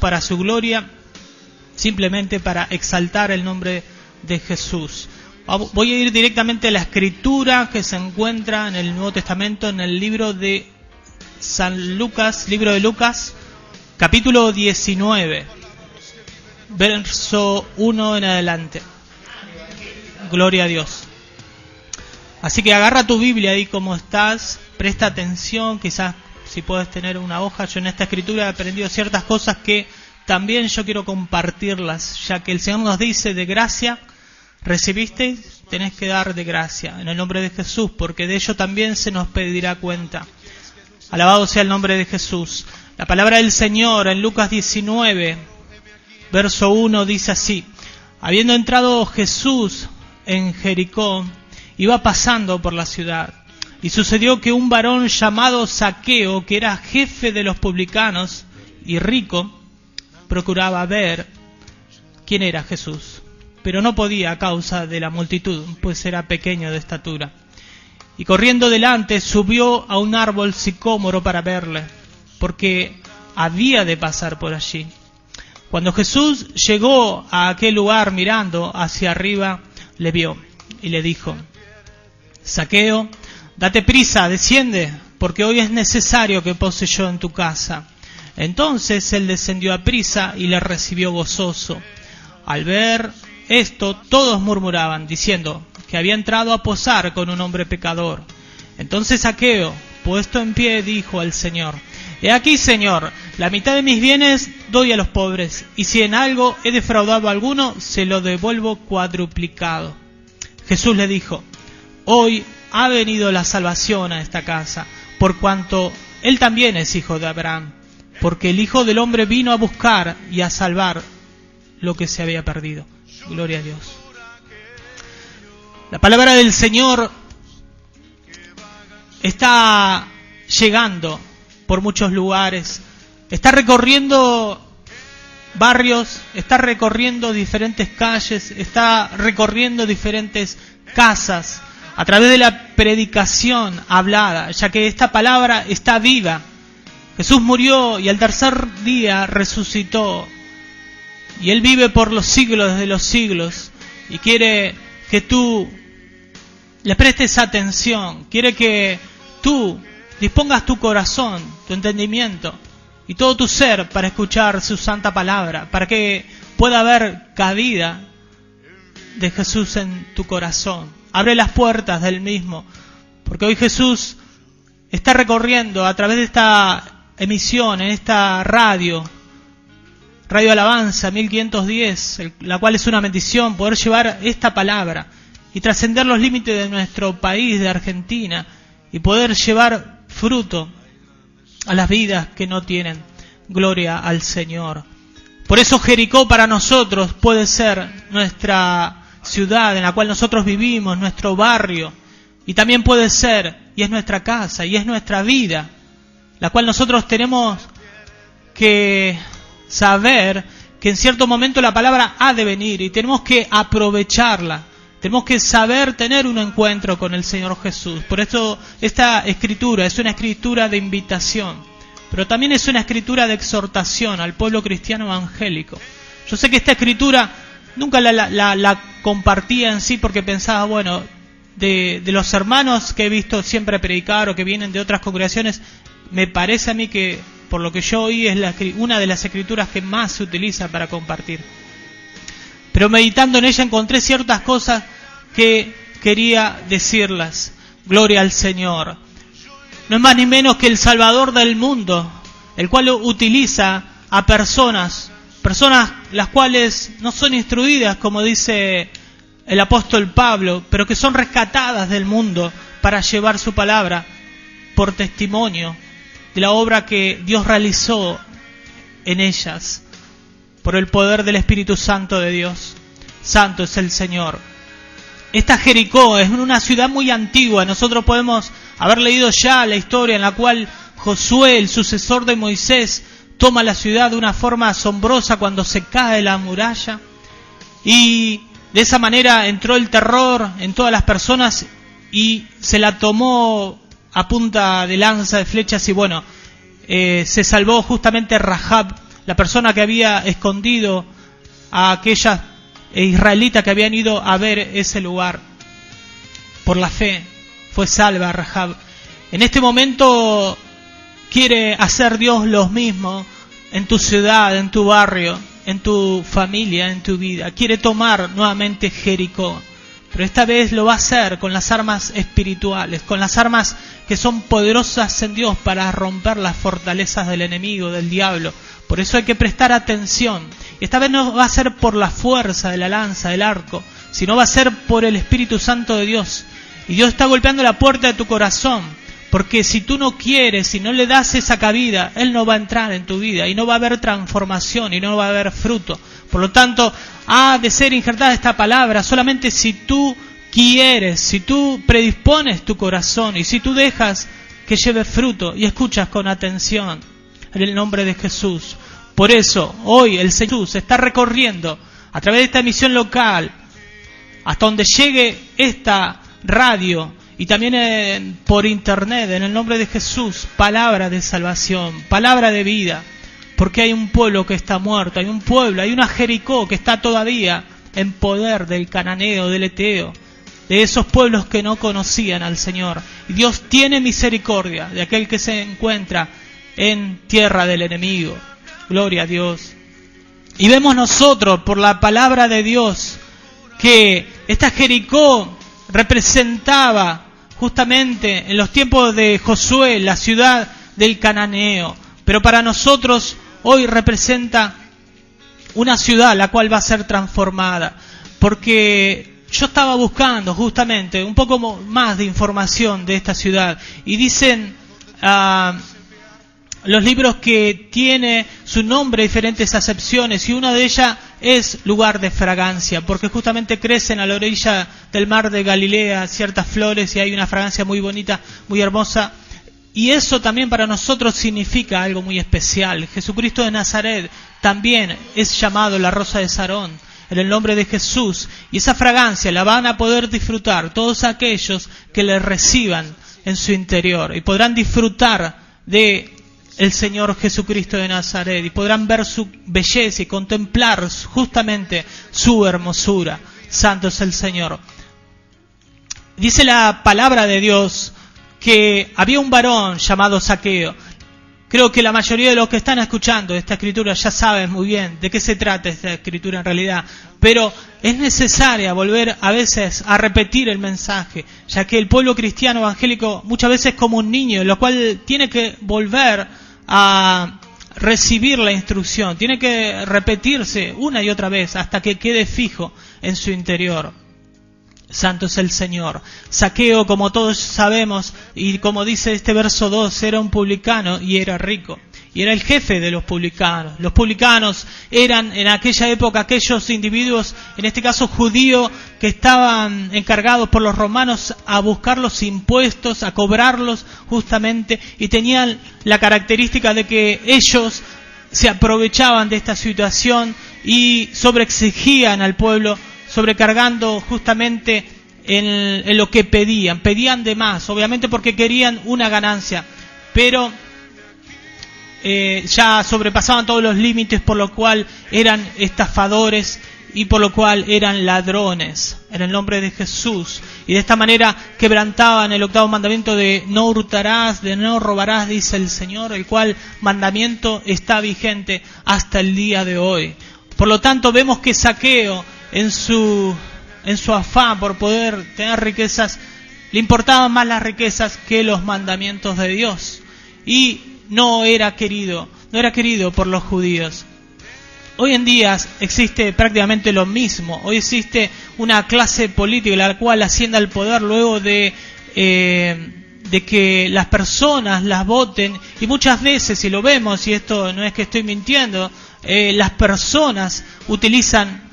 para su gloria, simplemente para exaltar el nombre de Jesús. Voy a ir directamente a la escritura que se encuentra en el Nuevo Testamento, en el libro de San Lucas, libro de Lucas, capítulo 19, verso 1 en adelante. Gloria a Dios. Así que agarra tu Biblia ahí como estás, presta atención, quizás si puedes tener una hoja. Yo en esta escritura he aprendido ciertas cosas que también yo quiero compartirlas, ya que el Señor nos dice: de gracia recibisteis, tenés que dar de gracia, en el nombre de Jesús, porque de ello también se nos pedirá cuenta. Alabado sea el nombre de Jesús. La palabra del Señor en Lucas 19, verso 1 dice así: habiendo entrado Jesús en Jericó, iba pasando por la ciudad, y sucedió que un varón llamado Zaqueo, que era jefe de los publicanos y rico, procuraba ver quién era Jesús, pero no podía a causa de la multitud, pues era pequeño de estatura. Y corriendo delante, subió a un árbol sicómoro para verle, porque había de pasar por allí. Cuando Jesús llegó a aquel lugar, mirando hacia arriba, le vio y le dijo: Zaqueo, date prisa, desciende, porque hoy es necesario que pose yo en tu casa. Entonces él descendió a prisa y le recibió gozoso. Al ver esto, todos murmuraban, diciendo que había entrado a posar con un hombre pecador. Entonces Zaqueo, puesto en pie, dijo al Señor: He aquí, Señor, la mitad de mis bienes doy a los pobres, y si en algo he defraudado a alguno, se lo devuelvo cuadruplicado. Jesús le dijo: Hoy ha venido la salvación a esta casa, por cuanto él también es hijo de Abraham, porque el Hijo del Hombre vino a buscar y a salvar lo que se había perdido. Gloria a Dios. La palabra del Señor está llegando por muchos lugares, está recorriendo barrios, está recorriendo diferentes calles, está recorriendo diferentes casas a través de la predicación hablada, ya que esta palabra está viva. Jesús murió y al tercer día resucitó, y Él vive por los siglos de los siglos, y quiere que tú le prestes atención, quiere que tú dispongas tu corazón, tu entendimiento y todo tu ser para escuchar su santa palabra, para que pueda haber cabida de Jesús en tu corazón. Abre las puertas del mismo, porque hoy Jesús está recorriendo a través de esta emisión, en esta Radio Alabanza 1510, la cual es una bendición poder llevar esta palabra y trascender los límites de nuestro país, de Argentina, y poder llevar fruto a las vidas que no tienen. Gloria al Señor. Por eso Jericó para nosotros puede ser nuestra ciudad en la cual nosotros vivimos, nuestro barrio, y también puede ser, y es nuestra casa, y es nuestra vida, la cual nosotros tenemos que saber que en cierto momento la palabra ha de venir y tenemos que aprovecharla. Tenemos que saber tener un encuentro con el Señor Jesús. Por eso esta escritura es una escritura de invitación, pero también es una escritura de exhortación al pueblo cristiano evangélico. Yo sé que esta escritura nunca la compartía en sí porque pensaba, bueno, de los hermanos que he visto siempre predicar o que vienen de otras congregaciones, me parece a mí que, por lo que yo oí, es una de las escrituras que más se utiliza para compartir. Pero meditando en ella encontré ciertas cosas que quería decirlas. Gloria al Señor. No es más ni menos que el Salvador del mundo, el cual utiliza a personas las cuales no son instruidas, como dice el apóstol Pablo, pero que son rescatadas del mundo para llevar su palabra por testimonio de la obra que Dios realizó en ellas, por el poder del Espíritu Santo de Dios. Santo es el Señor. Esta Jericó es una ciudad muy antigua. Nosotros podemos haber leído ya la historia en la cual Josué, el sucesor de Moisés, toma la ciudad de una forma asombrosa cuando se cae la muralla, y de esa manera entró el terror en todas las personas y se la tomó a punta de lanza, de flechas, y bueno, se salvó justamente Rahab, la persona que había escondido a aquellas israelitas que habían ido a ver ese lugar. Por la fe fue salva Rahab. En este momento quiere hacer Dios lo mismo en tu ciudad, en tu barrio, en tu familia, en tu vida. Quiere tomar nuevamente Jericó. Pero esta vez lo va a hacer con las armas espirituales, con las armas que son poderosas en Dios para romper las fortalezas del enemigo, del diablo. Por eso hay que prestar atención. Y esta vez no va a ser por la fuerza de la lanza, del arco, sino va a ser por el Espíritu Santo de Dios. Y Dios está golpeando la puerta de tu corazón. Porque si tú no quieres, si no le das esa cabida, Él no va a entrar en tu vida y no va a haber transformación y no va a haber fruto. Por lo tanto, ha de ser injertada esta palabra solamente si tú quieres, si tú predispones tu corazón y si tú dejas que lleve fruto y escuchas con atención en el nombre de Jesús. Por eso, hoy el Señor Jesús está recorriendo a través de esta emisión local hasta donde llegue esta radio y también por internet, en el nombre de Jesús, palabra de salvación, palabra de vida. Porque hay un pueblo que está muerto, hay un pueblo, hay una Jericó que está todavía en poder del cananeo, del eteo, de esos pueblos que no conocían al Señor. Y Dios tiene misericordia de aquel que se encuentra en tierra del enemigo. Gloria a Dios. Y vemos nosotros, por la palabra de Dios, que esta Jericó representaba justamente en los tiempos de Josué la ciudad del cananeo. Pero para nosotros hoy representa una ciudad la cual va a ser transformada. Porque yo estaba buscando justamente un poco más de información de esta ciudad. Y dicen los libros que tiene su nombre diferentes acepciones. Y una de ellas es lugar de fragancia. Porque justamente crecen a la orilla del mar de Galilea ciertas flores y hay una fragancia muy bonita, muy hermosa. Y eso también para nosotros significa algo muy especial. Jesucristo de Nazaret también es llamado la rosa de Sarón, en el nombre de Jesús. Y esa fragancia la van a poder disfrutar todos aquellos que le reciban en su interior. Y podrán disfrutar de el Señor Jesucristo de Nazaret. Y podrán ver su belleza y contemplar justamente su hermosura. Santo es el Señor. Dice la palabra de Dios que había un varón llamado Zaqueo. Creo que la mayoría de los que están escuchando esta escritura ya saben muy bien de qué se trata esta escritura en realidad, pero es necesaria volver a veces a repetir el mensaje, ya que el pueblo cristiano evangélico muchas veces es como un niño, lo cual tiene que volver a recibir la instrucción, tiene que repetirse una y otra vez hasta que quede fijo en su interior. Santo es el Señor. Zaqueo, como todos sabemos, y como dice este verso 2, era un publicano y era rico. Y era el jefe de los publicanos. Los publicanos eran en aquella época aquellos individuos, en este caso judíos, que estaban encargados por los romanos a buscar los impuestos, a cobrarlos justamente, y tenían la característica de que ellos se aprovechaban de esta situación y sobreexigían al pueblo, sobrecargando justamente en lo que pedían de más, obviamente porque querían una ganancia, pero ya sobrepasaban todos los límites, por lo cual eran estafadores y por lo cual eran ladrones en el nombre de Jesús, y de esta manera quebrantaban el 8º mandamiento de no hurtarás, de no robarás, dice el Señor, el cual mandamiento está vigente hasta el día de hoy. Por lo tanto vemos que Zaqueo en su afán por poder tener riquezas, le importaban más las riquezas que los mandamientos de Dios. Y no era querido por los judíos. Hoy en día existe prácticamente lo mismo. Hoy existe una clase política la cual asciende al poder luego de que las personas las voten. Y muchas veces, y lo vemos, y esto no es que estoy mintiendo, las personas utilizan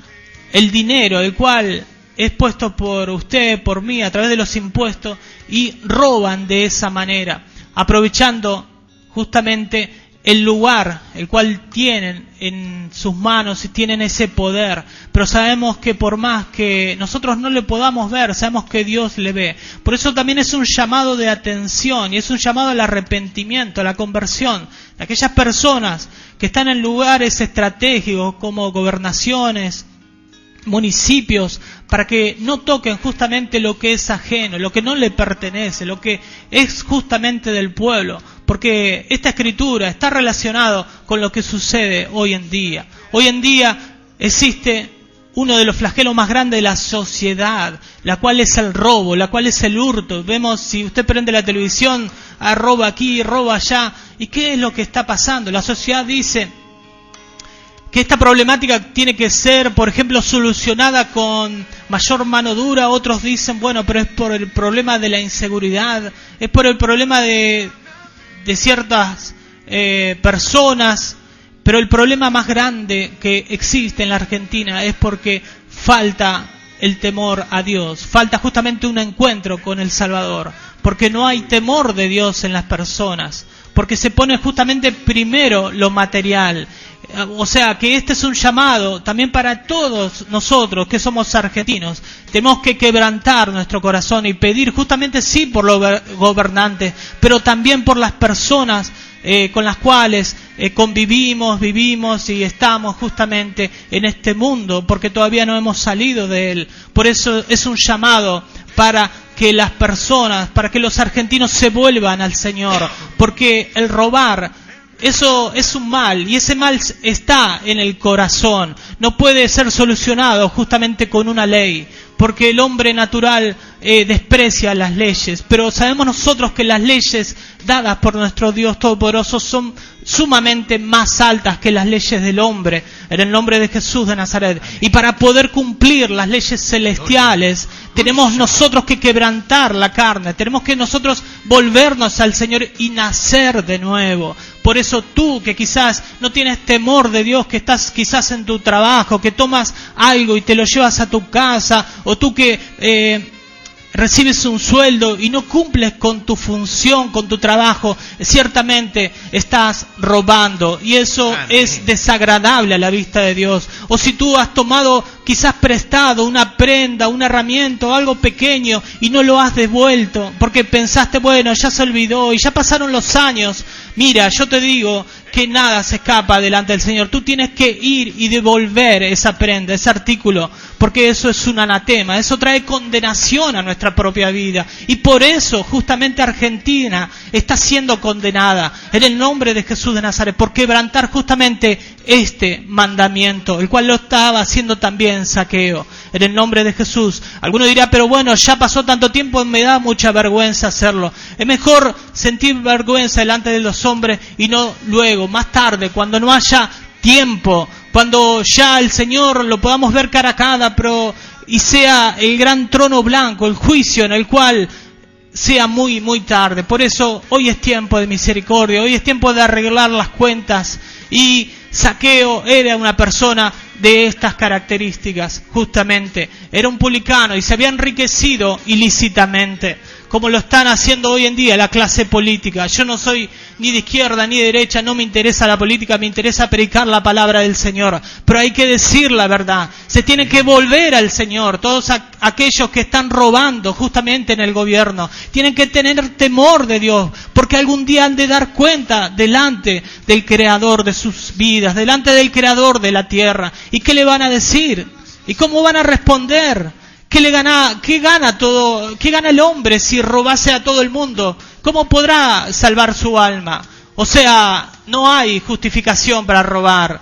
el dinero, el cual es puesto por usted, por mí, a través de los impuestos, y roban de esa manera, aprovechando justamente el lugar el cual tienen en sus manos y tienen ese poder, pero sabemos que por más que nosotros no le podamos ver, sabemos que Dios le ve. Por eso también es un llamado de atención y es un llamado al arrepentimiento, a la conversión de aquellas personas que están en lugares estratégicos como gobernaciones, municipios, para que no toquen justamente lo que es ajeno, lo que no le pertenece, lo que es justamente del pueblo, porque esta escritura está relacionado con lo que sucede hoy en día. Hoy en día existe uno de los flagelos más grandes de la sociedad, la cual es el robo, la cual es el hurto. Vemos, si usted prende la televisión, roba aquí, roba allá. ¿Y qué es lo que está pasando? La sociedad dice que esta problemática tiene que ser, por ejemplo, solucionada con mayor mano dura. Otros dicen, bueno, pero es por el problema de la inseguridad, es por el problema de ciertas personas. Pero el problema más grande que existe en la Argentina es porque falta el temor a Dios, falta justamente un encuentro con el Salvador, porque no hay temor de Dios en las personas, porque se pone justamente primero lo material. O sea, que este es un llamado también para todos nosotros que somos argentinos. Tenemos que quebrantar nuestro corazón y pedir justamente sí por los gobernantes, pero también por las personas con las cuales convivimos, vivimos y estamos justamente en este mundo, porque todavía no hemos salido de él. Por eso es un llamado para que las personas, para que los argentinos se vuelvan al Señor, porque el robar, eso es un mal, y ese mal está en el corazón. No puede ser solucionado justamente con una ley, porque el hombre natural desprecia las leyes, pero sabemos nosotros que las leyes dadas por nuestro Dios Todopoderoso son sumamente más altas que las leyes del hombre, en el nombre de Jesús de Nazaret. Y para poder cumplir las leyes celestiales, tenemos nosotros que quebrantar la carne, tenemos que nosotros volvernos al Señor y nacer de nuevo. Por eso tú que quizás no tienes temor de Dios, que estás quizás en tu trabajo, que tomas algo y te lo llevas a tu casa, o tú que recibes un sueldo y no cumples con tu función, con tu trabajo, ciertamente estás robando, y eso es desagradable a la vista de Dios. O si tú has tomado quizás prestado una prenda, una herramienta o algo pequeño y no lo has devuelto porque pensaste, bueno, ya se olvidó y ya pasaron los años. Mira, yo te digo que nada se escapa delante del Señor. Tú tienes que ir y devolver esa prenda, ese artículo, porque eso es un anatema, eso trae condenación a nuestra propia vida. Y por eso justamente Argentina está siendo condenada en el nombre de Jesús de Nazaret, por quebrantar justamente este mandamiento, el cual lo estaba haciendo también Zaqueo, en el nombre de Jesús. Alguno dirá, pero bueno, ya pasó tanto tiempo, me da mucha vergüenza hacerlo. Es mejor sentir vergüenza delante de los hombres y no luego, más tarde, cuando no haya tiempo, cuando ya el Señor lo podamos ver cara a cara, y sea el gran trono blanco, el juicio en el cual sea muy, muy tarde. Por eso hoy es tiempo de misericordia, hoy es tiempo de arreglar las cuentas. Y Zaqueo era una persona de estas características, justamente. Era un publicano y se había enriquecido ilícitamente, como lo están haciendo hoy en día la clase política. Yo no soy ni de izquierda ni de derecha, no me interesa la política, me interesa predicar la palabra del Señor. Pero hay que decir la verdad, se tiene que volver al Señor. Todos aquellos que están robando justamente en el gobierno tienen que tener temor de Dios, porque algún día han de dar cuenta delante del Creador de sus vidas, delante del Creador de la tierra. ¿Y qué le van a decir? ¿Y cómo van a responder? ¿Qué gana el hombre si robase a todo el mundo? ¿Cómo podrá salvar su alma? O sea, no hay justificación para robar.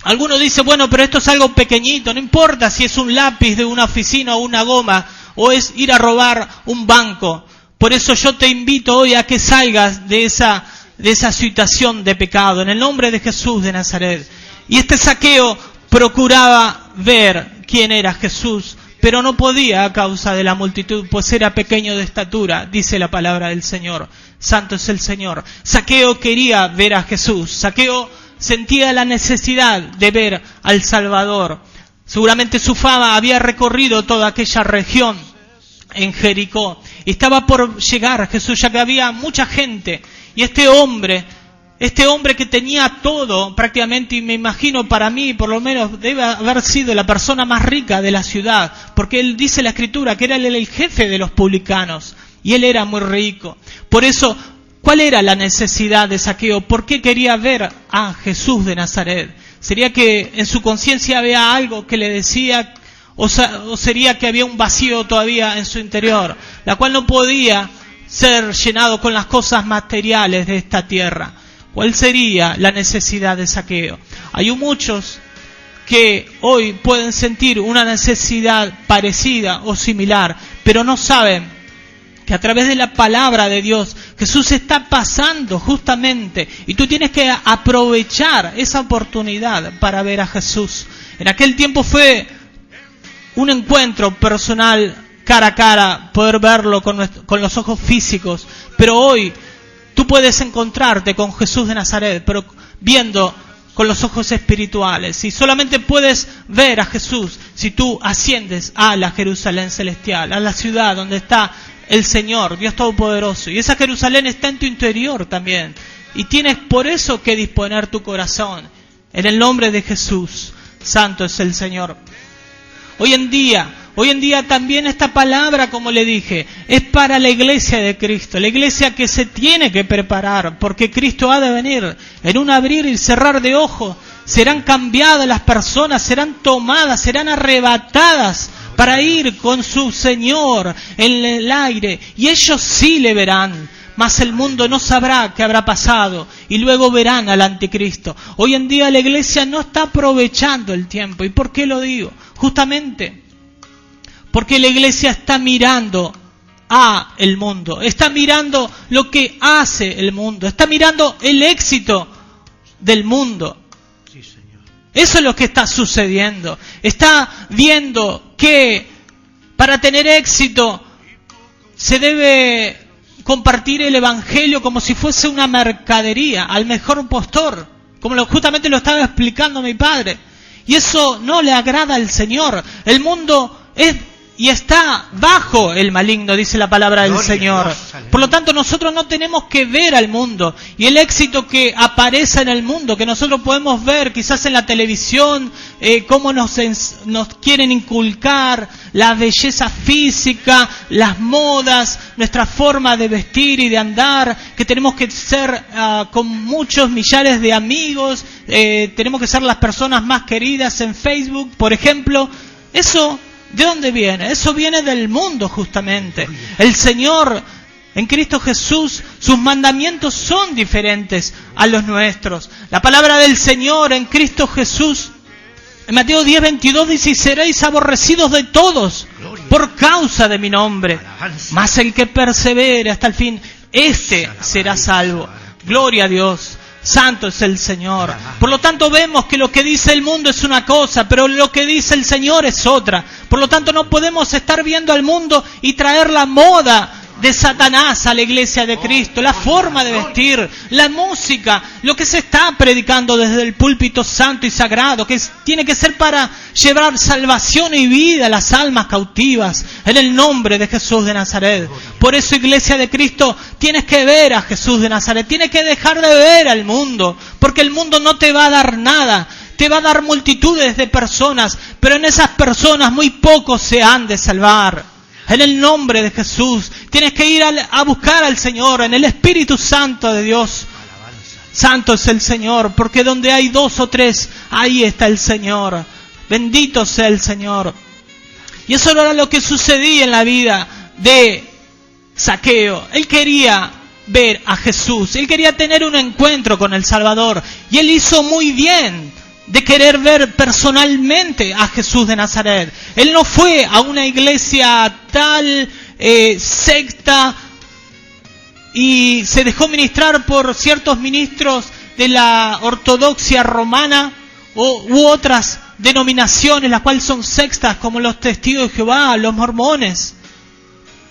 Algunos dicen, bueno, pero esto es algo pequeñito, no importa si es un lápiz de una oficina o una goma, o es ir a robar un banco. Por eso yo te invito hoy a que salgas de esa situación de pecado, en el nombre de Jesús de Nazaret. Y este Zaqueo procuraba ver quién era Jesús, pero no podía a causa de la multitud, pues era pequeño de estatura, dice la palabra del Señor. Santo es el Señor. Zaqueo quería ver a Jesús. Zaqueo sentía la necesidad de ver al Salvador. Seguramente su fama había recorrido toda aquella región en Jericó. Estaba por llegar a Jesús, ya que había mucha gente. Y este hombre Este hombre que tenía todo prácticamente, y me imagino para mí por lo menos debe haber sido la persona más rica de la ciudad, porque él dice la Escritura que era el jefe de los publicanos y él era muy rico. Por eso, ¿cuál era la necesidad de Zaqueo? ¿Por qué quería ver a Jesús de Nazaret? ¿Sería que en su conciencia había algo que le decía, o sería que había un vacío todavía en su interior, la cual no podía ser llenado con las cosas materiales de esta tierra? ¿Cuál sería la necesidad de Zaqueo? Hay muchos que hoy pueden sentir una necesidad parecida o similar, pero no saben que a través de la palabra de Dios Jesús está pasando justamente, y tú tienes que aprovechar esa oportunidad para ver a Jesús. En aquel tiempo fue un encuentro personal, cara a cara, poder verlo con los ojos físicos, pero hoy tú puedes encontrarte con Jesús de Nazaret, pero viendo con los ojos espirituales. Y solamente puedes ver a Jesús si tú asciendes a la Jerusalén celestial, a la ciudad donde está el Señor, Dios Todopoderoso. Y esa Jerusalén está en tu interior también. Y tienes por eso que disponer tu corazón. En el nombre de Jesús, santo es el Señor. Hoy en día también esta palabra, como le dije, es para la iglesia de Cristo, la iglesia que se tiene que preparar, porque Cristo ha de venir. En un abrir y cerrar de ojos serán cambiadas las personas, serán tomadas, serán arrebatadas para ir con su Señor en el aire, y ellos sí le verán, mas el mundo no sabrá qué habrá pasado, y luego verán al anticristo. Hoy en día la iglesia no está aprovechando el tiempo. ¿Y por qué lo digo? Justamente porque la iglesia está mirando a el mundo, está mirando lo que hace el mundo, está mirando el éxito del mundo. Sí, Señor. Eso es lo que está sucediendo. Está viendo que para tener éxito se debe compartir el evangelio como si fuese una mercadería, al mejor postor, como justamente lo estaba explicando mi padre. Y eso no le agrada al Señor. El mundo es y está bajo el maligno, dice la palabra del Señor. Por lo tanto, nosotros no tenemos que ver al mundo. Y el éxito que aparece en el mundo, que nosotros podemos ver quizás en la televisión, cómo nos quieren inculcar la belleza física, las modas, nuestra forma de vestir y de andar, que tenemos que ser con muchos millares de amigos, tenemos que ser las personas más queridas en Facebook, por ejemplo. Eso, ¿de dónde viene? Eso viene del mundo justamente. El Señor, en Cristo Jesús, sus mandamientos son diferentes a los nuestros. La palabra del Señor en Cristo Jesús, en Mateo 10:22 dice: seréis aborrecidos de todos por causa de mi nombre, mas el que persevere hasta el fin, este será salvo. Gloria a Dios. Santo es el Señor. Por lo tanto vemos que lo que dice el mundo es una cosa, pero lo que dice el Señor es otra. Por lo tanto no podemos estar viendo al mundo y traer la moda de Satanás a la iglesia de Cristo, la forma de vestir, la música, lo que se está predicando desde el púlpito santo y sagrado, que tiene que ser para llevar salvación y vida a las almas cautivas, en el nombre de Jesús de Nazaret. Por eso, iglesia de Cristo, tienes que ver a Jesús de Nazaret, tienes que dejar de ver al mundo, porque el mundo no te va a dar nada. Te va a dar multitudes de personas, pero en esas personas muy pocos se han de salvar. En el nombre de Jesús, tienes que ir a buscar al Señor, en el Espíritu Santo de Dios. Santo es el Señor, porque donde hay 2 o 3, ahí está el Señor. Bendito sea el Señor. Y eso era lo que sucedía en la vida de Zaqueo. Él quería ver a Jesús, él quería tener un encuentro con el Salvador, y él hizo muy bien de querer ver personalmente a Jesús de Nazaret. Él no fue a una iglesia tal, secta, y se dejó ministrar por ciertos ministros de la ortodoxia romana u otras denominaciones, las cuales son sectas, como los testigos de Jehová, los mormones,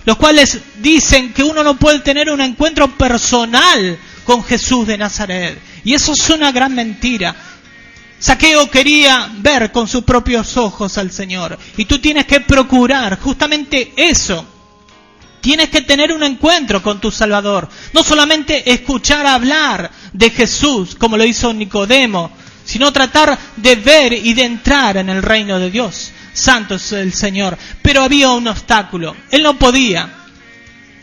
los cuales dicen que uno no puede tener un encuentro personal con Jesús de Nazaret. Y eso es una gran mentira. Zaqueo quería ver con sus propios ojos al Señor. Y tú tienes que procurar justamente eso. tienes que tener un encuentro con tu Salvador. No solamente escuchar hablar de Jesús, como lo hizo Nicodemo, sino tratar de ver y de entrar en el reino de Dios. Santo es el Señor. Pero había un obstáculo. Él no podía.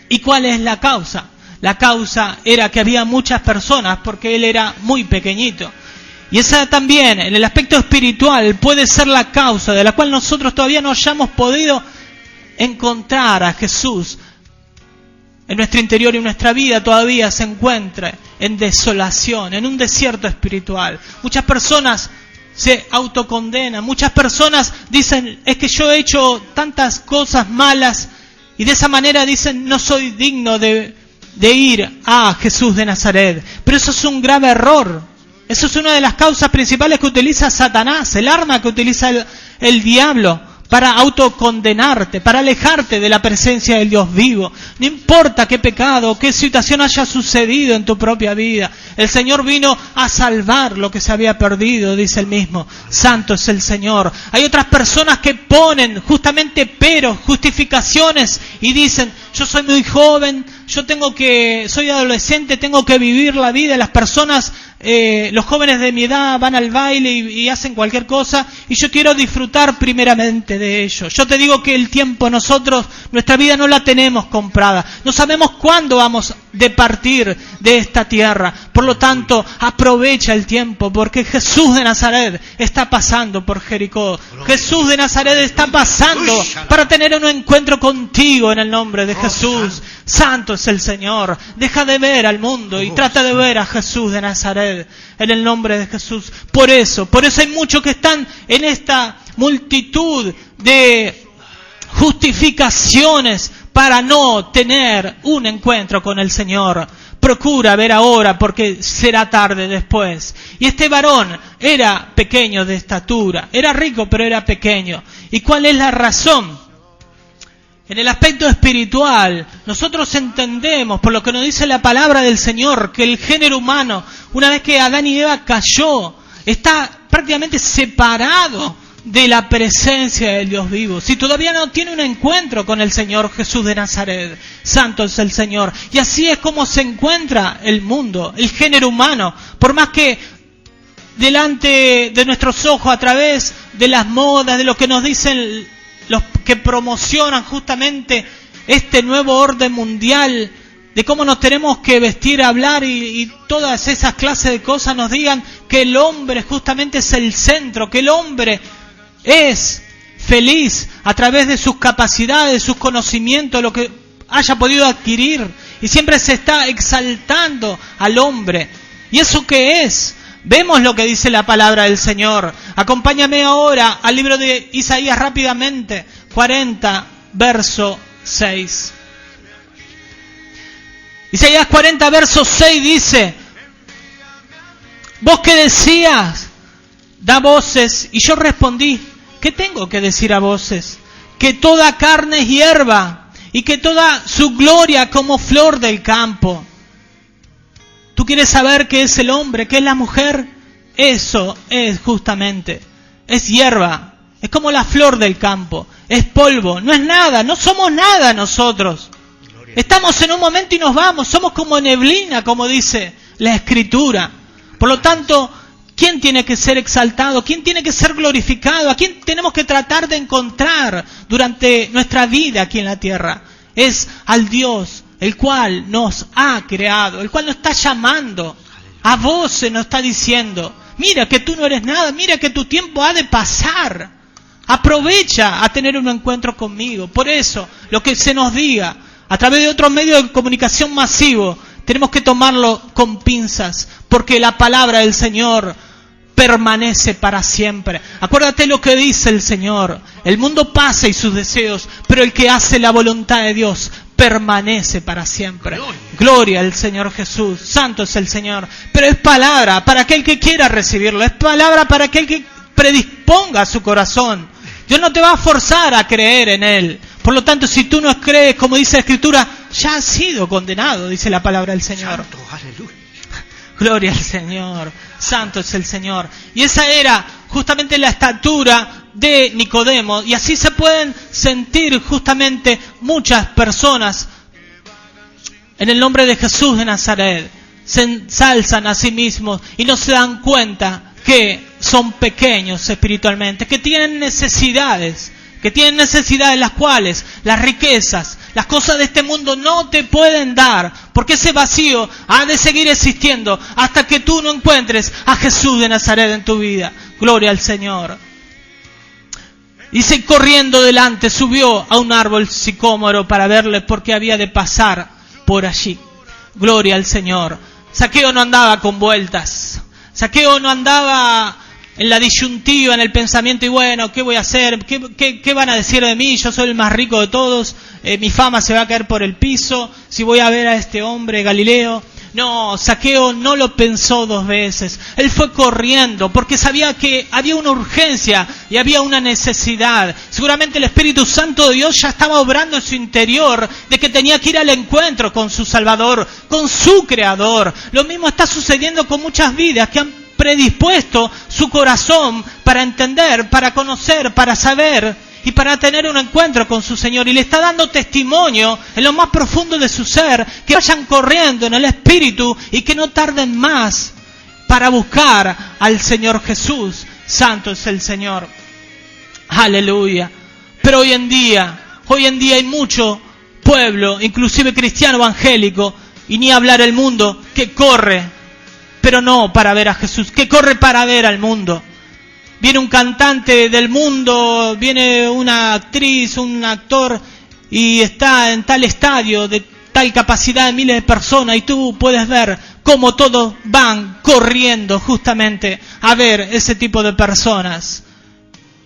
¿Y cuál es la causa? La causa era que había muchas personas porque él era muy pequeñito. Y esa también, en el aspecto espiritual, puede ser la causa de la cual nosotros todavía no hayamos podido encontrar a Jesús en nuestro interior y nuestra vida todavía se encuentra en desolación, en un desierto espiritual. Muchas personas se autocondenan, muchas personas dicen, es que yo he hecho tantas cosas malas, y de esa manera dicen, no soy digno de ir a Jesús de Nazaret. Pero eso es un grave error. Eso es una de las causas principales que utiliza Satanás, el arma que utiliza el diablo para autocondenarte, para alejarte de la presencia del Dios vivo. No importa qué pecado, qué situación haya sucedido en tu propia vida. El Señor vino a salvar lo que se había perdido, dice el mismo. Santo es el Señor. Hay otras personas que ponen justamente peros, justificaciones y dicen, yo soy muy joven, soy adolescente, tengo que vivir la vida. Las personas, los jóvenes de mi edad van al baile y hacen cualquier cosa y yo quiero disfrutar primeramente de ello. Yo te digo que el tiempo nosotros, nuestra vida no la tenemos comprada. No sabemos cuándo vamos de partir de esta tierra. Por lo tanto, aprovecha el tiempo porque Jesús de Nazaret está pasando por Jericó. Jesús de Nazaret está pasando para tener un encuentro contigo en el nombre de Jesús. Santo es el Señor. Deja de ver al mundo y trata de ver a Jesús de Nazaret en el nombre de Jesús. Por eso hay muchos que están en esta multitud de justificaciones para no tener un encuentro con el Señor. Procura ver ahora porque será tarde después. Y este varón era pequeño de estatura, era rico pero era pequeño. ¿Y cuál es la razón? En el aspecto espiritual, nosotros entendemos, por lo que nos dice la palabra del Señor, que el género humano, una vez que Adán y Eva cayó, está prácticamente separado de la presencia del Dios vivo. Si todavía no tiene un encuentro con el Señor Jesús de Nazaret, santo es el Señor. Y así es como se encuentra el mundo, el género humano. Por más que delante de nuestros ojos, a través de las modas, de lo que nos dicen los que promocionan justamente este nuevo orden mundial, de cómo nos tenemos que vestir, hablar y todas esas clases de cosas, nos digan que el hombre justamente es el centro, que el hombre es feliz a través de sus capacidades, sus conocimientos, lo que haya podido adquirir, y siempre se está exaltando al hombre. ¿Y eso qué es? Vemos lo que dice la palabra del Señor. Acompáñame ahora al libro de Isaías rápidamente, 40, verso 6. Isaías 40, verso 6 dice, vos que decías, da voces, y yo respondí, ¿qué tengo que decir a voces? Que toda carne es hierba, y que toda su gloria como flor del campo. ¿Tú quieres saber qué es el hombre, qué es la mujer? Eso es justamente, es hierba, es como la flor del campo, es polvo, no es nada, no somos nada nosotros. Estamos en un momento y nos vamos, somos como neblina, como dice la Escritura. Por lo tanto, ¿quién tiene que ser exaltado? ¿Quién tiene que ser glorificado? ¿A quién tenemos que tratar de encontrar durante nuestra vida aquí en la tierra? Es al Dios, el cual nos ha creado, el cual nos está llamando. A voces nos está diciendo, mira que tú no eres nada, mira que tu tiempo ha de pasar. Aprovecha a tener un encuentro conmigo. Por eso, lo que se nos diga, a través de otros medios de comunicación masivo, tenemos que tomarlo con pinzas, porque la palabra del Señor permanece para siempre. Acuérdate lo que dice el Señor. El mundo pasa y sus deseos, pero el que hace la voluntad de Dios permanece para siempre. Gloria al Señor Jesús. Santo es el Señor. Pero es palabra para aquel que quiera recibirlo. Es palabra para aquel que predisponga su corazón. Dios no te va a forzar a creer en Él. Por lo tanto, si tú no crees, como dice la Escritura, ya has sido condenado, dice la palabra del Señor. Santo, aleluya. Gloria al Señor. Santo es el Señor. Y esa era justamente la estatura de Nicodemo, y así se pueden sentir justamente muchas personas en el nombre de Jesús de Nazaret. Se ensalzan a sí mismos y no se dan cuenta que son pequeños espiritualmente, que tienen necesidades las cuales las riquezas, las cosas de este mundo no te pueden dar, porque ese vacío ha de seguir existiendo hasta que tú no encuentres a Jesús de Nazaret en tu vida. Gloria al Señor. Dice, corriendo delante, subió a un árbol sicómoro para verle, porque había de pasar por allí. Gloria al Señor. Zaqueo no andaba con vueltas. Zaqueo no andaba en la disyuntiva, en el pensamiento, y bueno, ¿qué voy a hacer? ¿Qué van a decir de mí? Yo soy el más rico de todos, mi fama se va a caer por el piso, si voy a ver a este hombre Galileo. No, Zaqueo no lo pensó dos veces. Él fue corriendo porque sabía que había una urgencia y había una necesidad. Seguramente el Espíritu Santo de Dios ya estaba obrando en su interior de que tenía que ir al encuentro con su Salvador, con su Creador. Lo mismo está sucediendo con muchas vidas que han predispuesto su corazón para entender, para conocer, para saber y para tener un encuentro con su Señor. Y le está dando testimonio en lo más profundo de su ser, que vayan corriendo en el Espíritu y que no tarden más para buscar al Señor Jesús. Santo es el Señor. Aleluya. Pero hoy en día hay mucho pueblo, inclusive cristiano evangélico, y ni hablar el mundo, que corre, pero no para ver a Jesús, que corre para ver al mundo. Viene un cantante del mundo, viene una actriz, un actor, y está en tal estadio de tal capacidad de miles de personas, y tú puedes ver cómo todos van corriendo justamente a ver ese tipo de personas.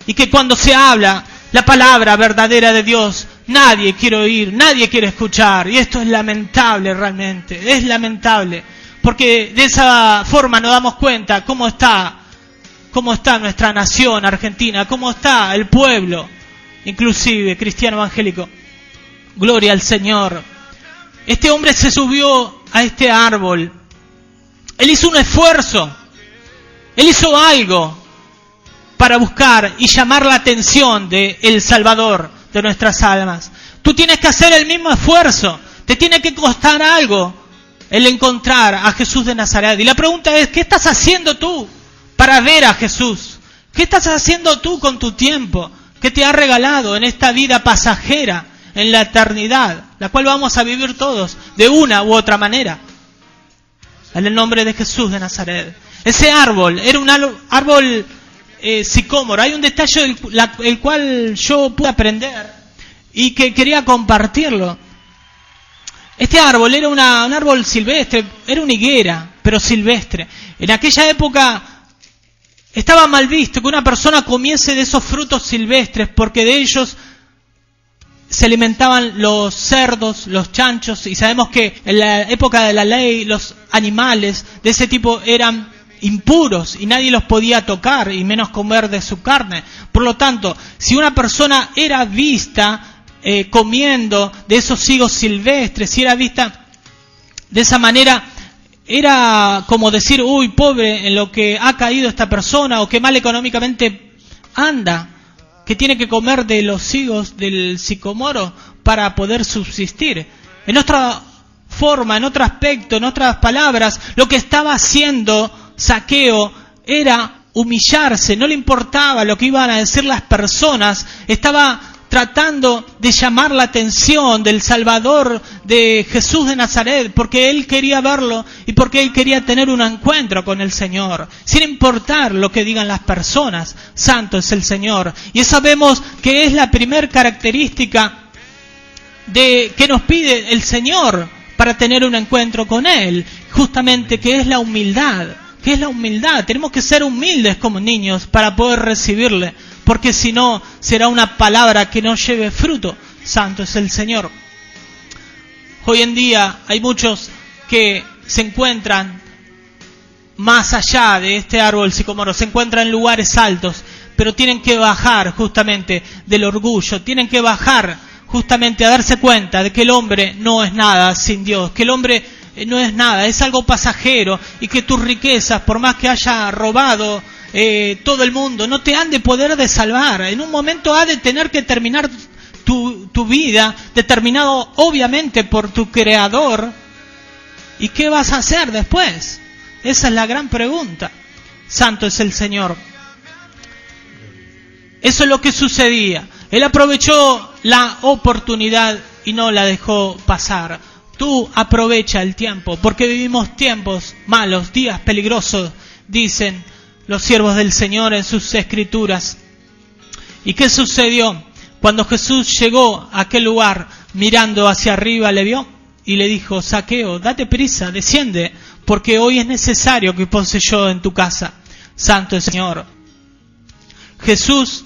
Y que cuando se habla la palabra verdadera de Dios, nadie quiere oír, nadie quiere escuchar. Y esto es lamentable realmente, es lamentable. Porque de esa forma nos damos cuenta cómo está nuestra nación Argentina, cómo está el pueblo, inclusive cristiano evangélico. Gloria al Señor. Este hombre se subió a este árbol. Él hizo un esfuerzo. Él hizo algo para buscar y llamar la atención del Salvador de nuestras almas. Tú tienes que hacer el mismo esfuerzo. Te tiene que costar algo el encontrar a Jesús de Nazaret. Y la pregunta es, ¿qué estás haciendo tú para ver a Jesús? ¿Qué estás haciendo tú con tu tiempo que te ha regalado en esta vida pasajera, en la eternidad, la cual vamos a vivir todos de una u otra manera? En el nombre de Jesús de Nazaret. Ese árbol era un árbol sicómoro. Hay un detalle el cual yo pude aprender y que quería compartirlo. Este árbol era un árbol silvestre, era una higuera, pero silvestre. En aquella época estaba mal visto que una persona comiese de esos frutos silvestres, porque de ellos se alimentaban los cerdos, los chanchos, y sabemos que en la época de la ley los animales de ese tipo eran impuros y nadie los podía tocar y menos comer de su carne. Por lo tanto, si una persona era vista comiendo de esos higos silvestres, si era vista de esa manera, era como decir, uy, pobre en lo que ha caído esta persona, o que mal económicamente anda, que tiene que comer de los higos del sicomoro para poder subsistir. En otra forma, en otro aspecto, en otras palabras, lo que estaba haciendo Zaqueo era humillarse, no le importaba lo que iban a decir las personas, estaba tratando de llamar la atención del Salvador, de Jesús de Nazaret, porque él quería verlo y porque él quería tener un encuentro con el Señor, sin importar lo que digan las personas. Santo es el Señor. Y sabemos que es la primer característica que nos pide el Señor para tener un encuentro con Él, justamente que es la humildad. ¿Qué es la humildad? Tenemos que ser humildes como niños para poder recibirle, porque si no, será una palabra que no lleve fruto. Santo es el Señor. Hoy en día hay muchos que se encuentran más allá de este árbol sicómoro, se encuentran en lugares altos, pero tienen que bajar justamente del orgullo, tienen que bajar justamente a darse cuenta de que el hombre no es nada sin Dios, que el hombre no es nada, es algo pasajero, y que tus riquezas, por más que haya robado todo el mundo, no te han de poder de salvar. En un momento ha de tener que terminar tu vida, determinado obviamente por tu Creador. ¿Y qué vas a hacer después? Esa es la gran pregunta. Santo es el Señor. Eso es lo que sucedía. Él aprovechó la oportunidad y no la dejó pasar. Tú aprovecha el tiempo, porque vivimos tiempos malos, días peligrosos, dicen los siervos del Señor en sus escrituras. ¿Y qué sucedió? Cuando Jesús llegó a aquel lugar, mirando hacia arriba, le vio y le dijo: Zaqueo, date prisa, desciende, porque hoy es necesario que pose yo en tu casa. Santo es el Señor. Jesús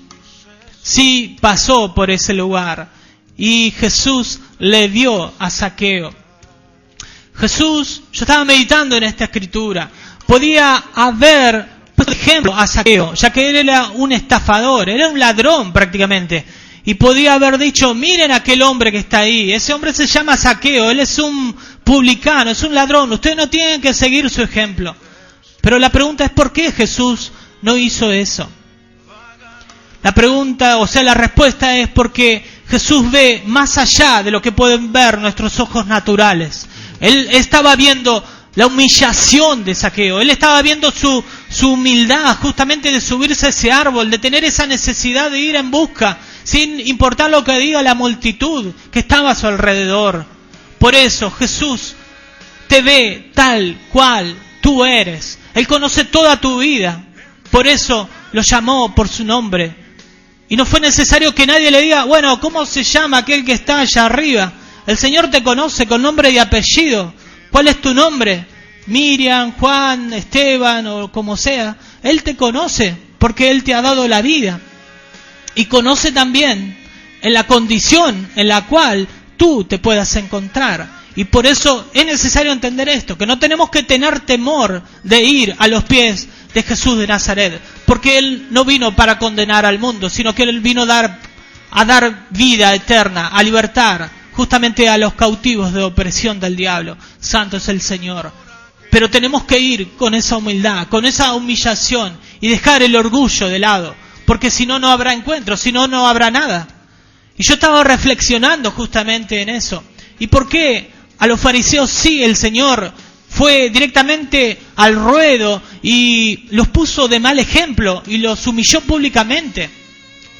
sí pasó por ese lugar y Jesús le vio a Zaqueo. Jesús, yo estaba meditando en esta escritura, podía haber, por ejemplo, a Zaqueo, ya que él era un estafador, era un ladrón prácticamente, y podía haber dicho: miren a aquel hombre que está ahí, ese hombre se llama Zaqueo, él es un publicano, es un ladrón, ustedes no tienen que seguir su ejemplo. Pero la pregunta es: ¿por qué Jesús no hizo eso? La pregunta, la respuesta es porque Jesús ve más allá de lo que pueden ver nuestros ojos naturales. Él estaba viendo la humillación de Zaqueo, él estaba viendo su humildad justamente de subirse a ese árbol, de tener esa necesidad de ir en busca, sin importar lo que diga la multitud que estaba a su alrededor. Por eso Jesús te ve tal cual tú eres. Él conoce toda tu vida. Por eso lo llamó por su nombre. Y no fue necesario que nadie le diga: bueno, ¿cómo se llama aquel que está allá arriba? El Señor te conoce con nombre y apellido. ¿Cuál es tu nombre? Miriam, Juan, Esteban o como sea. Él te conoce porque Él te ha dado la vida. Y conoce también en la condición en la cual tú te puedas encontrar. Y por eso es necesario entender esto, que no tenemos que tener temor de ir a los pies de Jesús de Nazaret, porque Él no vino para condenar al mundo, sino que Él vino a dar vida eterna, a libertar justamente a los cautivos de opresión del diablo. Santo es el Señor. Pero tenemos que ir con esa humildad, con esa humillación y dejar el orgullo de lado, porque si no, no habrá encuentro, si no, no habrá nada. Y yo estaba reflexionando justamente en eso. ¿Y por qué a los fariseos sí el Señor fue directamente al ruedo y los puso de mal ejemplo y los humilló públicamente?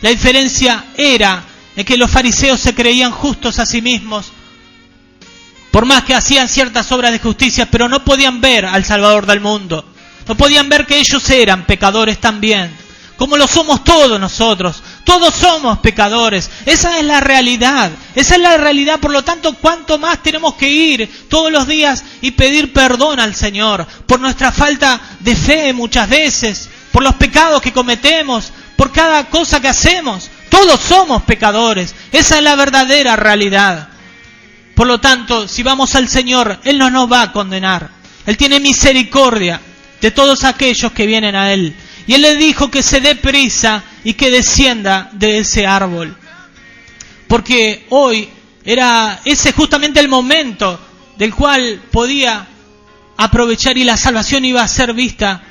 La diferencia era en que los fariseos se creían justos a sí mismos, por más que hacían ciertas obras de justicia, pero no podían ver al Salvador del mundo. No podían ver que ellos eran pecadores también, como lo somos todos nosotros. Todos somos pecadores. Esa es la realidad. Esa es la realidad. Por lo tanto, cuánto más tenemos que ir todos los días y pedir perdón al Señor por nuestra falta de fe muchas veces, por los pecados que cometemos, por cada cosa que hacemos. Todos somos pecadores. Esa es la verdadera realidad. Por lo tanto, si vamos al Señor, Él no nos va a condenar. Él tiene misericordia de todos aquellos que vienen a Él. Y Él le dijo que se dé prisa y que descienda de ese árbol. Porque hoy era ese justamente el momento del cual podía aprovechar y la salvación iba a ser vista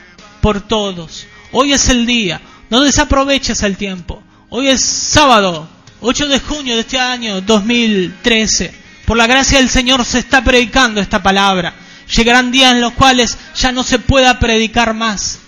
por todos. Hoy es el día. No desaproveches el tiempo. Hoy es sábado, 8 de junio de este año 2013. Por la gracia del Señor se está predicando esta palabra. Llegarán días en los cuales ya no se pueda predicar más.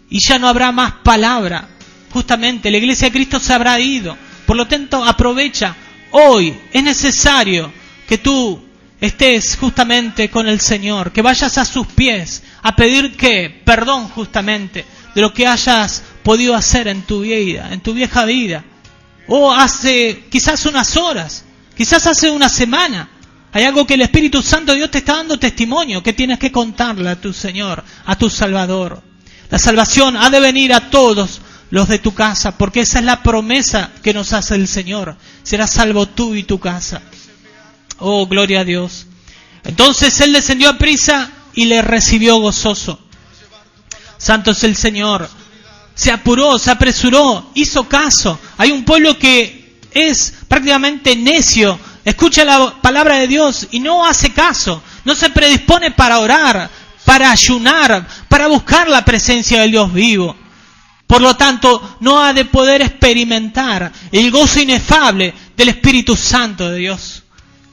Y ya no habrá más palabra. Justamente la iglesia de Cristo se habrá ido. Por lo tanto, aprovecha. Hoy es necesario que tú estés justamente con el Señor. Que vayas a sus pies a pedir que perdón justamente de lo que hayas podido hacer en tu vida, en tu vieja vida. O hace quizás unas horas, quizás hace una semana. Hay algo que el Espíritu Santo de Dios te está dando testimonio, que tienes que contarle a tu Señor, a tu Salvador. La salvación ha de venir a todos los de tu casa, porque esa es la promesa que nos hace el Señor. Serás salvo tú y tu casa. Oh, gloria a Dios. Entonces Él descendió a prisa y le recibió gozoso. Santo es el Señor. Se apuró, se apresuró, hizo caso. Hay un pueblo que es prácticamente necio. Escucha la palabra de Dios y no hace caso. No se predispone para orar, para ayunar, para buscar la presencia del Dios vivo. Por lo tanto, no ha de poder experimentar el gozo inefable del Espíritu Santo de Dios.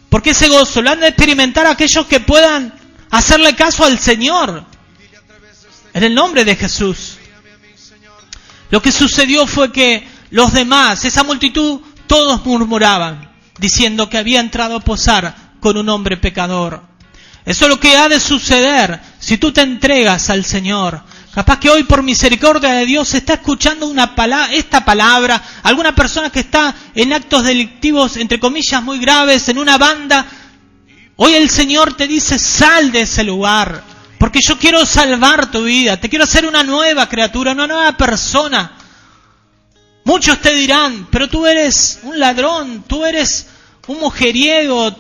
Porque ese gozo lo han de experimentar aquellos que puedan hacerle caso al Señor. En el nombre de Jesús. Lo que sucedió fue que los demás, esa multitud, todos murmuraban, diciendo que había entrado a posar con un hombre pecador. Eso es lo que ha de suceder si tú te entregas al Señor. Capaz que hoy, por misericordia de Dios, se está escuchando esta palabra, alguna persona que está en actos delictivos, entre comillas, muy graves, en una banda. Hoy el Señor te dice, sal de ese lugar, porque yo quiero salvar tu vida, te quiero hacer una nueva criatura, una nueva persona. Muchos te dirán, pero tú eres un ladrón, tú eres un mujeriego,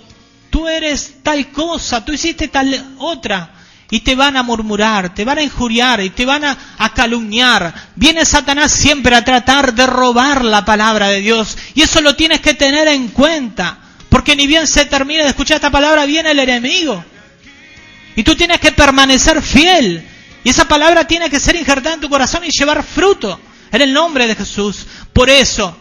tú eres tal cosa, tú hiciste tal otra. Y te van a murmurar, te van a injuriar y te van a calumniar. Viene Satanás siempre a tratar de robar la palabra de Dios. Y eso lo tienes que tener en cuenta. Porque ni bien se termina de escuchar esta palabra, viene el enemigo. Y tú tienes que permanecer fiel. Y esa palabra tiene que ser injertada en tu corazón y llevar fruto. En el nombre de Jesús. Por eso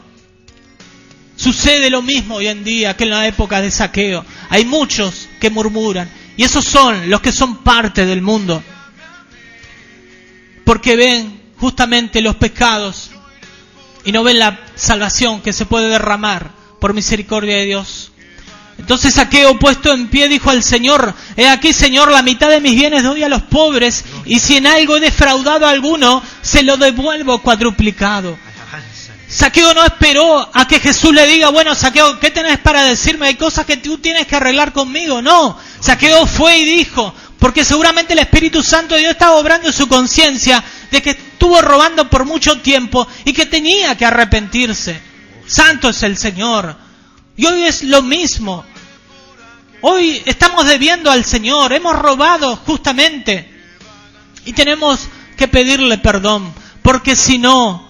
sucede lo mismo hoy en día que en la época de Zaqueo. Hay muchos que murmuran. Y esos son los que son parte del mundo. Porque ven justamente los pecados y no ven la salvación que se puede derramar por misericordia de Dios. Entonces Zaqueo, puesto en pie, dijo al Señor: he aquí, Señor, la mitad de mis bienes doy a los pobres, y si en algo he defraudado a alguno, se lo devuelvo cuadruplicado. Zaqueo no esperó a que Jesús le diga: bueno, Zaqueo, ¿qué tenés para decirme? Hay cosas que tú tienes que arreglar conmigo. No, Zaqueo fue y dijo, porque seguramente el Espíritu Santo de Dios estaba obrando en su conciencia de que estuvo robando por mucho tiempo y que tenía que arrepentirse. Santo es el Señor. Y hoy es lo mismo. Hoy estamos debiendo al Señor, hemos robado justamente y tenemos que pedirle perdón, porque si no,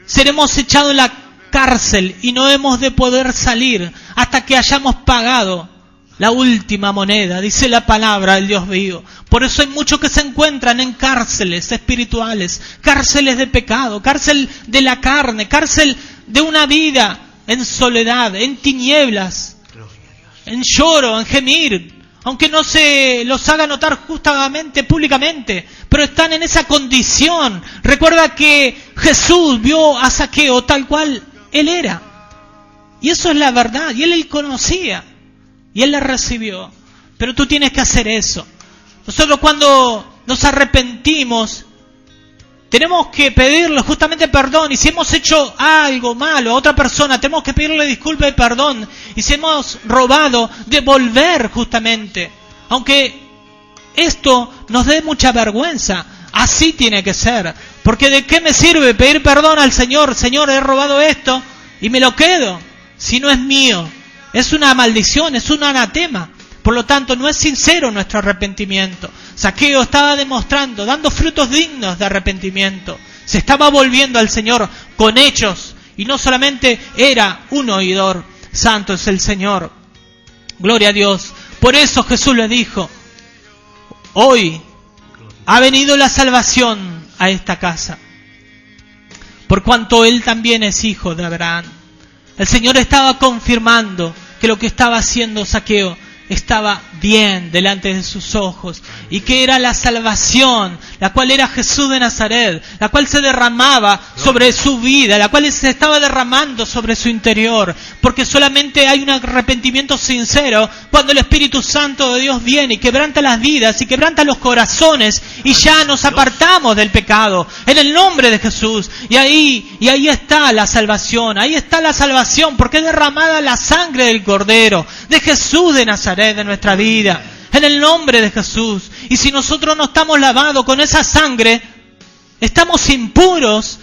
seremos echados en la cárcel y no hemos de poder salir hasta que hayamos pagado la última moneda, dice la palabra del Dios vivo. Por eso hay muchos que se encuentran en cárceles espirituales, cárceles de pecado, cárcel de la carne, cárcel de una vida en soledad, en tinieblas, en lloro, en gemir, aunque no se los haga notar justamente, públicamente, pero están en esa condición. Recuerda que Jesús vio a Zaqueo tal cual él era. Y eso es la verdad. Y él conocía. Y él le recibió. Pero tú tienes que hacer eso. Nosotros cuando nos arrepentimos, tenemos que pedirle justamente perdón. Y si hemos hecho algo malo a otra persona, tenemos que pedirle disculpa y perdón. Y si hemos robado, devolver justamente. Aunque esto nos dé mucha vergüenza, así tiene que ser. Porque ¿de qué me sirve pedir perdón al Señor? Señor, he robado esto y me lo quedo. Si no es mío, es una maldición, es un anatema. Por lo tanto, no es sincero nuestro arrepentimiento. Zaqueo estaba demostrando, dando frutos dignos de arrepentimiento. Se estaba volviendo al Señor con hechos. Y no solamente era un oidor. Santo es el Señor. Gloria a Dios. Por eso Jesús le dijo: hoy ha venido la salvación a esta casa, por cuanto él también es hijo de Abraham. El Señor estaba confirmando que lo que estaba haciendo Zaqueo estaba bien delante de sus ojos, y que era la salvación, la cual era Jesús de Nazaret, la cual se derramaba sobre su vida, la cual se estaba derramando sobre su interior, porque solamente hay un arrepentimiento sincero cuando el Espíritu Santo de Dios viene y quebranta las vidas y quebranta los corazones, y ya nos apartamos del pecado en el nombre de Jesús. Y ahí está la salvación, porque es derramada la sangre del Cordero, de Jesús de Nazaret, de nuestra vida, en el nombre de Jesús. Y si nosotros no estamos lavados con esa sangre, estamos impuros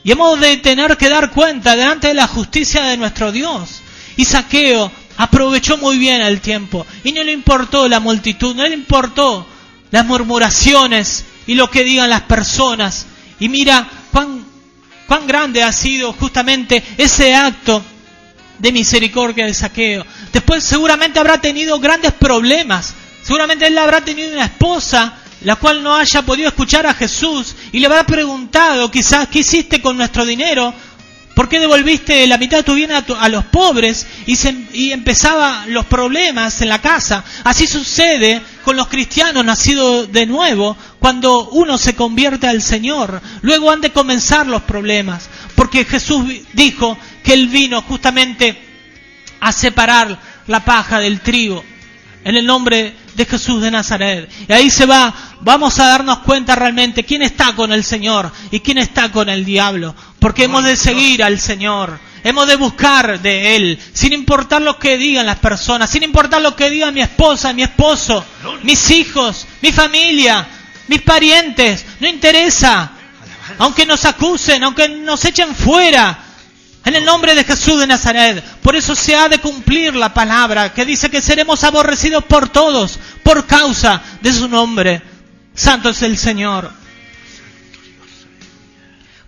y hemos de tener que dar cuenta delante de la justicia de nuestro Dios. Y Zaqueo aprovechó muy bien el tiempo y no le importó la multitud, no le importó las murmuraciones y lo que digan las personas. Y mira cuán grande ha sido justamente ese acto de misericordia de Zaqueo. Después seguramente habrá tenido grandes problemas. Seguramente él habrá tenido una esposa la cual no haya podido escuchar a Jesús y le habrá preguntado quizás, ¿qué hiciste con nuestro dinero? ¿Por qué devolviste la mitad de tu bien a los pobres? Y empezaban los problemas en la casa. Así sucede con los cristianos nacidos de nuevo, cuando uno se convierte al Señor. Luego han de comenzar los problemas, porque Jesús dijo que Él vino justamente a separar la paja del trigo. En el nombre de Jesús de Nazaret. Y ahí vamos a darnos cuenta realmente quién está con el Señor y quién está con el diablo. Porque hemos de seguir al Señor. Hemos de buscar de Él, sin importar lo que digan las personas, sin importar lo que diga mi esposa, mi esposo, mis hijos, mi familia, mis parientes. No interesa. Aunque nos acusen, aunque nos echen fuera. En el nombre de Jesús de Nazaret. Por eso se ha de cumplir la palabra que dice que seremos aborrecidos por todos por causa de su nombre. Santo es el Señor.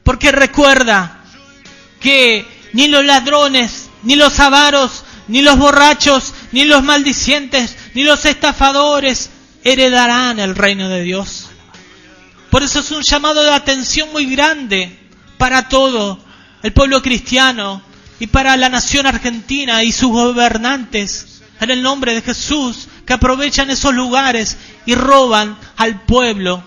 Porque recuerda que ni los ladrones, ni los avaros, ni los borrachos, ni los maldicientes, ni los estafadores heredarán el reino de Dios. Por eso es un llamado de atención muy grande para todo el pueblo cristiano y para la nación argentina y sus gobernantes, en el nombre de Jesús, que aprovechan esos lugares y roban al pueblo,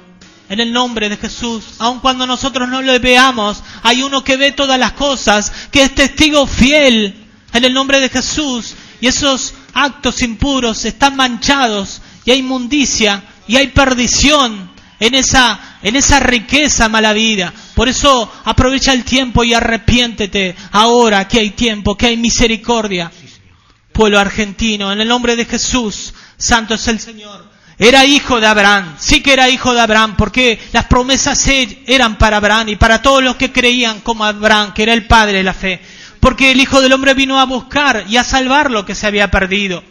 en el nombre de Jesús. Aun cuando nosotros no lo veamos, hay uno que ve todas las cosas, que es testigo fiel, en el nombre de Jesús, y esos actos impuros están manchados, y hay inmundicia, y hay perdición en esa riqueza mala vida. Por eso aprovecha el tiempo y arrepiéntete ahora que hay tiempo, que hay misericordia. Pueblo argentino, en el nombre de Jesús, santo es el Señor. Era hijo de Abraham, sí que era hijo de Abraham, porque las promesas eran para Abraham y para todos los que creían como Abraham, que era el padre de la fe. Porque el Hijo del Hombre vino a buscar y a salvar lo que se había perdido.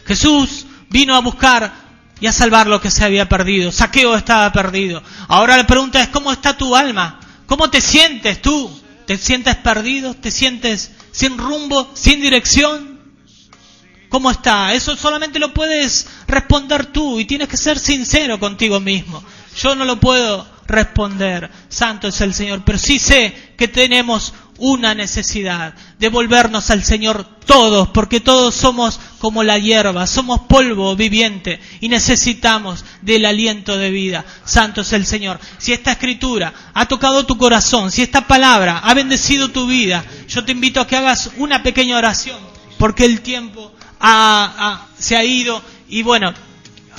Jesús vino a buscar y a salvar lo que se había perdido. Zaqueo estaba perdido. Ahora la pregunta es, ¿cómo está tu alma? ¿Cómo te sientes tú? ¿Te sientes perdido? ¿Te sientes sin rumbo, sin dirección? ¿Cómo está? Eso solamente lo puedes responder tú y tienes que ser sincero contigo mismo. Yo no lo puedo responder. Santo es el Señor. Pero sí sé que tenemos una necesidad de volvernos al Señor todos, porque todos somos como la hierba, somos polvo viviente y necesitamos del aliento de vida. Santo es el Señor. Si esta escritura ha tocado tu corazón, si esta palabra ha bendecido tu vida, yo te invito a que hagas una pequeña oración, porque el tiempo se ha ido. Y bueno,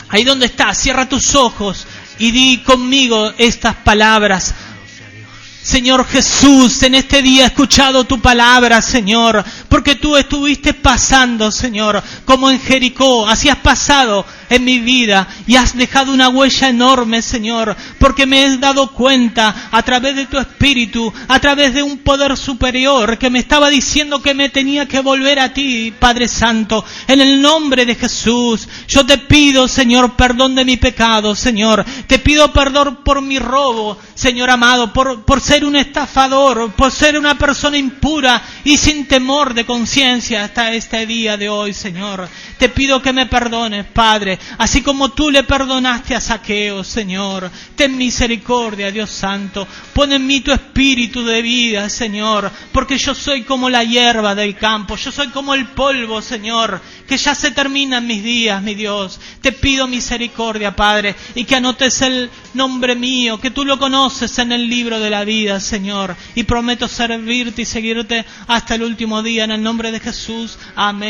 ahí donde estás, cierra tus ojos y di conmigo estas palabras. Señor Jesús, en este día he escuchado tu palabra, Señor, porque tú estuviste pasando, Señor, como en Jericó, así has pasado en mi vida y has dejado una huella enorme, Señor, porque me he dado cuenta a través de tu Espíritu, a través de un poder superior que me estaba diciendo que me tenía que volver a ti, Padre Santo. En el nombre de Jesús, yo te pido, Señor, perdón de mi pecado, Señor. Te pido perdón por mi robo, Señor amado, por ser un estafador, por ser una persona impura y sin temor de conciencia hasta este día de hoy, Señor. Te pido que me perdones, Padre, así como tú le perdonaste a Zaqueo, Señor. Ten misericordia, Dios Santo. Pon en mí tu espíritu de vida, Señor, porque yo soy como la hierba del campo, yo soy como el polvo, Señor, que ya se terminan mis días, mi Dios. Te pido misericordia, Padre, y que anotes el nombre mío, que tú lo conoces en el libro de la vida, Señor, y prometo servirte y seguirte hasta el último día, en el nombre de Jesús. Amén.